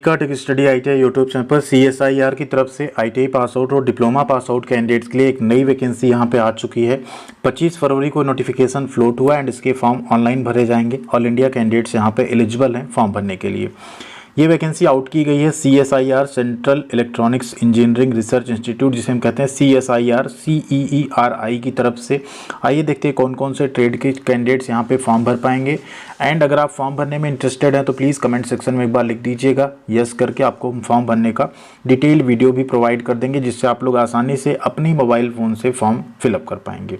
का tech study ITI YouTube channel पर CSIR की तरफ से ITI पास आउट और डिप्लोमा पास आउट कैंडिडेट्स के लिए एक नई वैकेंसी यहां पे आ चुकी है। 25 फरवरी को नोटिफिकेशन फ्लोट हुआ एंड इसके फॉर्म ऑनलाइन भरे जाएंगे। ऑल इंडिया कैंडिडेट्स यहां पे एलिजिबल हैं फॉर्म भरने के लिए। ये वैकेंसी आउट की गई है CSIR central electronics engineering research institute, जिसे हम कहते हैं CSIR CEERI की तरफ से। आइए देखते हैं कौन कौन से ट्रेड के कैंडिडेट्स यहाँ पे फॉर्म भर पाएंगे। एंड अगर आप फॉर्म भरने में इंटरेस्टेड हैं तो प्लीज़ कमेंट सेक्शन में एक बार लिख दीजिएगा यस करके। आपको फॉर्म भरने का डिटेल वीडियो भी प्रोवाइड कर देंगे, जिससे आप लोग आसानी से अपनी मोबाइल फ़ोन से फॉर्म फिलअप कर पाएंगे।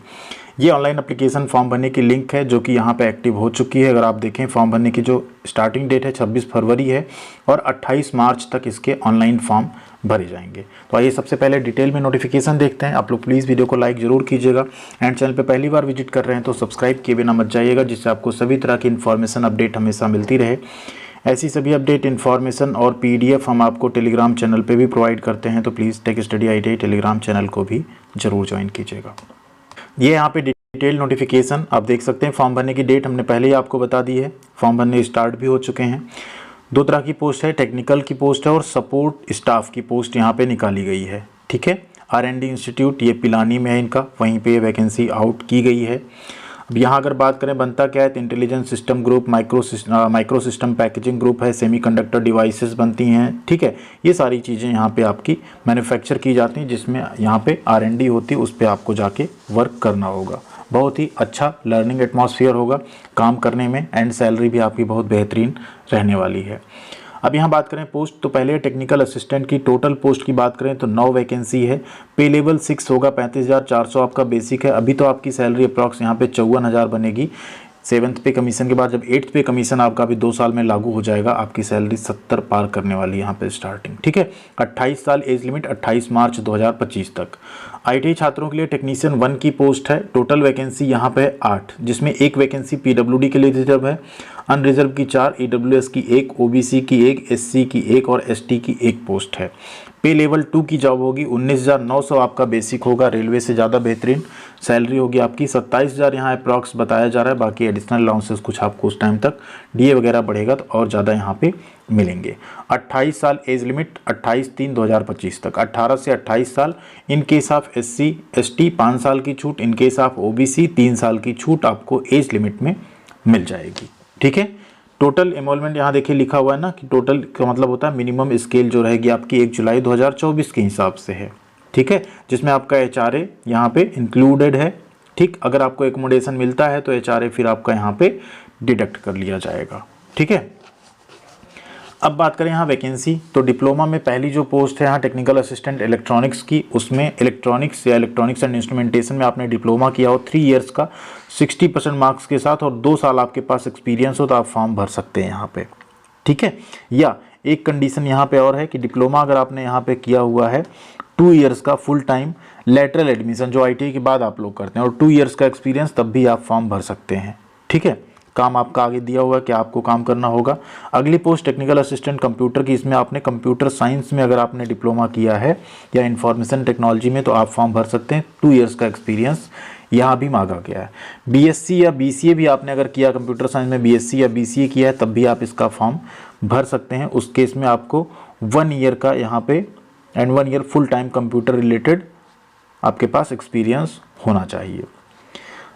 ये ऑनलाइन एप्लीकेशन फॉर्म भरने की लिंक है जो कि यहाँ पे एक्टिव हो चुकी है। अगर आप देखें फॉर्म भरने की जो स्टार्टिंग डेट है 26 फरवरी है और 28 मार्च तक इसके ऑनलाइन फॉर्म भरे जाएंगे। तो आइए सबसे पहले डिटेल में नोटिफिकेशन देखते हैं। आप लोग प्लीज़ वीडियो को लाइक ज़रूर कीजिएगा एंड चैनल पे पहली बार विजिट कर रहे हैं तो सब्सक्राइब किए बिना मत जाइएगा, जिससे आपको सभी तरह की इन्फॉर्मेशन अपडेट हमेशा मिलती रहे। ऐसी सभी अपडेट इन्फॉर्मेशन और PDF हम आपको टेलीग्राम चैनल पे भी प्रोवाइड करते हैं, तो please tech study ITI Telegram channel को भी ज़रूर ज्वाइन कीजिएगा। ये यहाँ पे डिटेल नोटिफिकेशन आप देख सकते हैं। फॉर्म भरने की डेट हमने पहले ही आपको बता दी है। फॉर्म भरने स्टार्ट भी हो चुके हैं। दो तरह की पोस्ट है, टेक्निकल की पोस्ट है और सपोर्ट स्टाफ की पोस्ट यहाँ पे निकाली गई है। ठीक है, R&D इंस्टीट्यूट ये पिलानी में है इनका, वहीं पे वैकेंसी आउट की गई है। अब यहाँ अगर बात करें बनता क्या है तो intelligence system group, micro system packaging group है, सेमीकंडक्टर डिवाइसेस बनती हैं। ठीक है, ये सारी चीज़ें यहाँ पे आपकी मैन्युफैक्चर की जाती हैं, जिसमें यहाँ पे R&D होती है, उस पर आपको जाके वर्क करना होगा। बहुत ही अच्छा लर्निंग एटमॉस्फेयर होगा काम करने में एंड सैलरी भी आपकी बहुत बेहतरीन रहने वाली है। अब यहाँ बात करें पोस्ट, तो पहले टेक्निकल असिस्टेंट की टोटल पोस्ट की बात करें तो 9 वैकेंसी है। पे लेवल 6 होगा, 35,400 आपका बेसिक है। अभी तो आपकी सैलरी अप्रॉक्स यहाँ पे 54,000 बनेगी। 7th पे कमीशन के बाद जब 8th पे कमीशन आपका अभी 2 साल में लागू हो जाएगा, आपकी सैलरी 70 पार करने वाली है यहाँ पे स्टार्टिंग। ठीक है, 28 साल एज लिमिट, 28 मार्च 2025 तक। ITI छात्रों के लिए टेक्नीशियन 1 की पोस्ट है। टोटल वैकेंसी यहाँ पे 8, जिसमें एक वैकेंसी PWD के लिए रिजर्व है, अनरिजर्व की 4, EWS की 1, OBC की 1, SC की 1 और ST की 1 पोस्ट है। पे लेवल 2 की जॉब होगी, 19,900 आपका बेसिक होगा, रेलवे से ज़्यादा बेहतरीन सैलरी होगी आपकी। 27,000 यहाँ अप्रॉक्स बताया जा रहा है, बाकी एडिशनल अलाउंसेस कुछ आपको उस टाइम तक DA वगैरह बढ़ेगा तो और ज़्यादा यहाँ पे मिलेंगे। 28 साल एज लिमिट, 28/3/2025 तक। 18 से 28 साल in case of SC ST 5 साल की छूट, इन केस ऑफ OBC 3 साल की छूट आपको एज लिमिट में मिल जाएगी। ठीक है, टोटल एनरोलमेंट यहाँ देखिए लिखा हुआ है ना कि टोटल का मतलब होता है मिनिमम स्केल जो रहेगी आपकी 1 जुलाई 2024 के हिसाब से है। ठीक है, जिसमें आपका HRA यहाँ पे इंक्लूडेड है। ठीक, अगर आपको एकोमोडेशन मिलता है तो HRA फिर आपका यहाँ पे डिडक्ट कर लिया जाएगा। ठीक है, अब बात करें यहाँ वैकेंसी, तो डिप्लोमा में पहली जो पोस्ट है यहाँ टेक्निकल असिस्टेंट इलेक्ट्रॉनिक्स की, उसमें इलेक्ट्रॉनिक्स या इलेक्ट्रॉनिक्स एंड इंस्ट्रूमेंटेशन में आपने डिप्लोमा किया हो 3 इयर्स का 60% मार्क्स के साथ और 2 साल आपके पास एक्सपीरियंस हो तो आप फॉर्म भर सकते हैं यहाँ पे। ठीक है, या एक कंडीशन यहाँ पे और है कि डिप्लोमा अगर आपने यहाँ पे किया हुआ है 2 इयर्स का फुल टाइम लेटरल एडमिशन जो ITI के बाद आप लोग करते हैं और 2 इयर्स का एक्सपीरियंस, तब भी आप फॉर्म भर सकते हैं। ठीक है, काम आपका आगे दिया हुआ है कि आपको काम करना होगा। अगली पोस्ट टेक्निकल असिस्टेंट कंप्यूटर की, इसमें आपने कंप्यूटर साइंस में अगर आपने डिप्लोमा किया है या इंफॉर्मेशन टेक्नोलॉजी में तो आप फॉर्म भर सकते हैं। 2 इयर्स का एक्सपीरियंस यहाँ भी मांगा गया है। BSc या BCA भी आपने अगर किया, कंप्यूटर साइंस में BSc या BCA किया है, तब भी आप इसका फॉर्म भर सकते हैं। उस केस में आपको 1 ईयर का यहाँ पे and 1 year full time computer related आपके पास एक्सपीरियंस होना चाहिए।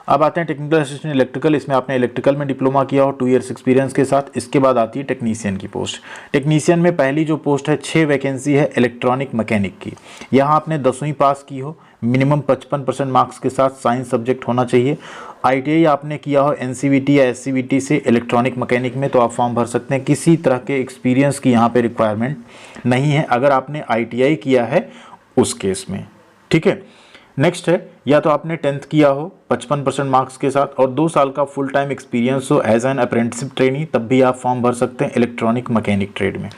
अब आते हैं टेक्निकल असिस्टेंट इलेक्ट्रिकल, इसमें आपने इलेक्ट्रिकल में डिप्लोमा किया हो 2 इयर्स एक्सपीरियंस के साथ। इसके बाद आती है टेक्नीशियन की पोस्ट। टेक्नीशियन में पहली जो पोस्ट है 6 वैकेंसी है इलेक्ट्रॉनिक मैकेनिक की। यहाँ आपने 10वीं पास की हो, मिनिमम 55% मार्क्स के साथ साइंस सब्जेक्ट होना चाहिए। ITI आपने किया हो NCVT या SCVT से इलेक्ट्रॉनिक मैकेनिक में तो आप फॉर्म भर सकते हैं। किसी तरह के एक्सपीरियंस की यहाँ पे रिक्वायरमेंट नहीं है अगर आपने ITI किया है उस केस में। ठीक है, नेक्स्ट है या तो आपने 10th किया हो 55% मार्क्स के साथ और 2 साल का फुल टाइम एक्सपीरियंस हो एज एन अप्रेंटिसशिप ट्रेनी, तब भी आप फॉर्म भर सकते हैं इलेक्ट्रॉनिक मैकेनिक ट्रेड में।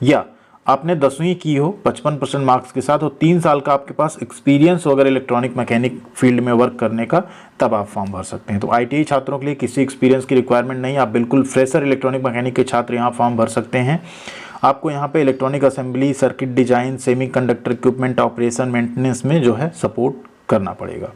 या आपने 10वीं की हो 55% मार्क्स के साथ और 3 साल का आपके पास एक्सपीरियंस हो अगर इलेक्ट्रॉनिक मैकेनिक फील्ड में वर्क करने का, तब आप फॉर्म भर सकते हैं। तो ITI छात्रों के लिए किसी एक्सपीरियंस की रिक्वायरमेंट नहीं, आप बिल्कुल फ्रेशर इलेक्ट्रॉनिक मैकेनिक के छात्र यहाँ फॉर्म भर सकते हैं। आपको यहाँ पे electronic assembly, circuit design, semiconductor equipment operation, maintenance में जो है सपोर्ट करना पड़ेगा।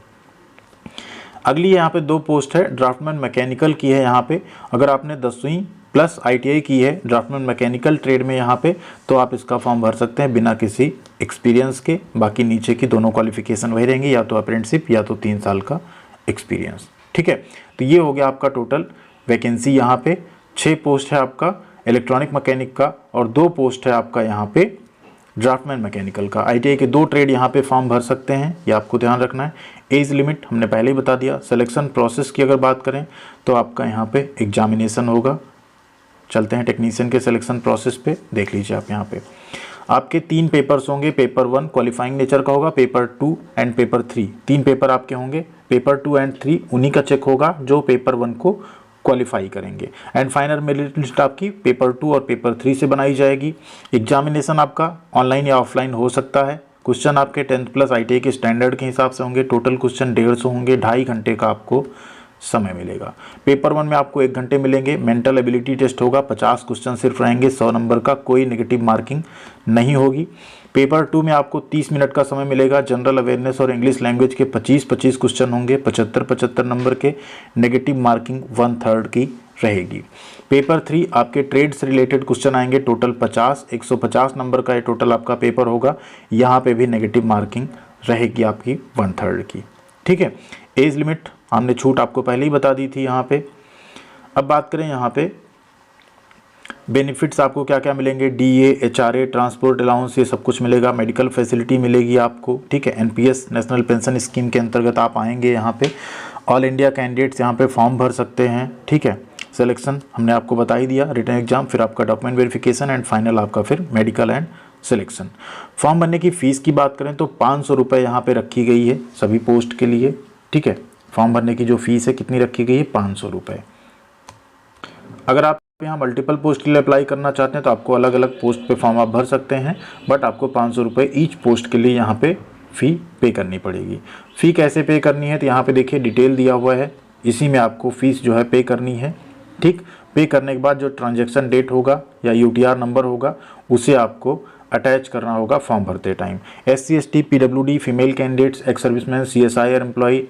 अगली यहाँ पे 2 पोस्ट है ड्राफ्टमैन मैकेनिकल की है। यहाँ पे अगर आपने 10वीं प्लस ITI की है ड्राफ्टमैन मैकेनिकल ट्रेड में यहाँ पे, तो आप इसका फॉर्म भर सकते हैं बिना किसी एक्सपीरियंस के। बाकी नीचे की दोनों क्वालिफिकेशन वही रहेंगी, या तो अप्रेंटिसशिप या तो 3 साल का एक्सपीरियंस। ठीक है, तो ये हो गया आपका टोटल वैकेंसी। यहाँ पे 6 पोस्ट है आपका इलेक्ट्रॉनिक मैकेनिक का और 2 पोस्ट है आपका यहाँ पे ड्राफ्टमैन मैकेनिकल का। ITI के 2 ट्रेड यहाँ पे फॉर्म भर सकते हैं, ये आपको ध्यान रखना है। एज लिमिट हमने पहले ही बता दिया। सिलेक्शन प्रोसेस की अगर बात करें तो आपका यहाँ पे एग्जामिनेशन होगा। चलते हैं टेक्नीशियन के सिलेक्शन प्रोसेस पे, देख लीजिए आप यहाँ पे आपके 3 पेपर्स होंगे। पेपर 1 क्वालिफाइंग नेचर का होगा, पेपर 2 एंड पेपर 3। 3 पेपर आपके होंगे। पेपर 2 एंड 3 उन्हीं का चेक होगा जो पेपर 1 को क्वालिफाई करेंगे। एंड फाइनल मेरिट लिस्ट आपकी पेपर 2 और पेपर 3 से बनाई जाएगी। एग्जामिनेशन आपका ऑनलाइन या ऑफलाइन हो सकता है। क्वेश्चन आपके 10th प्लस ITI के स्टैंडर्ड के हिसाब से होंगे। टोटल क्वेश्चन 150 होंगे। 2.5 घंटे का आपको समय मिलेगा। पेपर 1 में आपको 1 घंटे मिलेंगे। मेंटल एबिलिटी टेस्ट होगा, 50 क्वेश्चन सिर्फ रहेंगे, 100 नंबर का, कोई नेगेटिव मार्किंग नहीं होगी। पेपर 2 में आपको 30 मिनट का समय मिलेगा। जनरल अवेयरनेस और इंग्लिश लैंग्वेज के 25-25 क्वेश्चन होंगे, 75-75 नंबर के, नेगेटिव मार्किंग 1/3 की रहेगी। पेपर 3 आपके ट्रेड से रिलेटेड क्वेश्चन आएंगे, टोटल 50, 150 नंबर का ये टोटल आपका पेपर होगा। यहाँ पे भी नेगेटिव मार्किंग रहेगी आपकी 1/3 की। ठीक है, एज लिमिट हमने छूट आपको पहले ही बता दी थी यहाँ पे। अब बात करें यहाँ पे बेनिफिट्स आपको क्या क्या मिलेंगे। DA, HRA, ट्रांसपोर्ट अलाउंस, ये सब कुछ मिलेगा। मेडिकल फैसिलिटी मिलेगी आपको। ठीक है, NPS नेशनल पेंशन स्कीम के अंतर्गत आप आएंगे यहाँ पे। ऑल इंडिया कैंडिडेट्स यहाँ पे फॉर्म भर सकते हैं। ठीक है, सिलेक्शन हमने आपको बता ही दिया, रिटन एग्जाम, फिर आपका डॉक्यूमेंट वेरिफिकेशन एंड फाइनल आपका फिर मेडिकल एंड सिलेक्शन। फॉर्म भरने की फ़ीस की बात करें तो 500 रुपये यहाँ पे रखी गई है सभी पोस्ट के लिए। ठीक है, फॉर्म भरने की जो फीस है कितनी रखी गई है, 500 रुपये। अगर आप यहाँ मल्टीपल पोस्ट के लिए अप्लाई करना चाहते हैं तो आपको अलग अलग पोस्ट पे फॉर्म आप भर सकते हैं, बट आपको 500 रुपये ईच पोस्ट के लिए यहाँ पे फ़ी पे करनी पड़ेगी। फ़ी कैसे पे करनी है तो यहाँ पे देखिए डिटेल दिया हुआ है, इसी में आपको फ़ीस जो है पे करनी है। ठीक, पे करने के बाद जो ट्रांजैक्शन डेट होगा या UTR नंबर होगा उसे आपको अटैच करना होगा फॉर्म भरते time. SC ST PWD female candidates, ex serviceman, CSIR employ,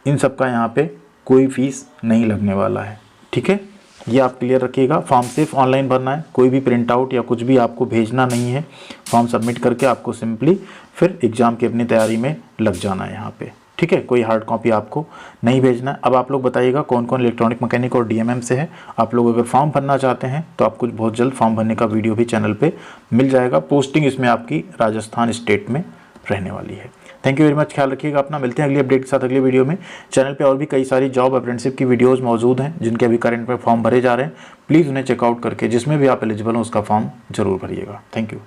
इन सब का यहाँ पे कोई फीस नहीं लगने वाला है। ठीक है, ये आप क्लियर रखिएगा। फॉर्म सिर्फ ऑनलाइन भरना है, कोई भी प्रिंट आउट या कुछ भी आपको भेजना नहीं है। फॉर्म सबमिट करके आपको सिंपली फिर एग्ज़ाम की अपनी तैयारी में लग जाना है यहाँ पे। ठीक है, कोई हार्ड कॉपी आपको नहीं भेजना है। अब आप लोग बताइएगा कौन कौन इलेक्ट्रॉनिक मैकेनिक और DMM से है। आप लोग अगर फॉर्म भरना चाहते हैं तो आपको बहुत जल्द फॉर्म भरने का वीडियो भी चैनल पे मिल जाएगा। पोस्टिंग इसमें आपकी राजस्थान स्टेट में रहने वाली है। थैंक यू वेरी मच, ख्याल रखिएगा अपना। मिलते हैं अगली अपडेट के साथ अगले वीडियो में। चैनल पे और भी कई सारी जॉब अप्रेंटिसशिप की वीडियोस मौजूद हैं जिनके अभी करंट में फॉर्म भरे जा रहे हैं। प्लीज़ उन्हें चेकआउट करके जिसमें भी आप एलिजिबल हो उसका फॉर्म जरूर भरिएगा। Thank you.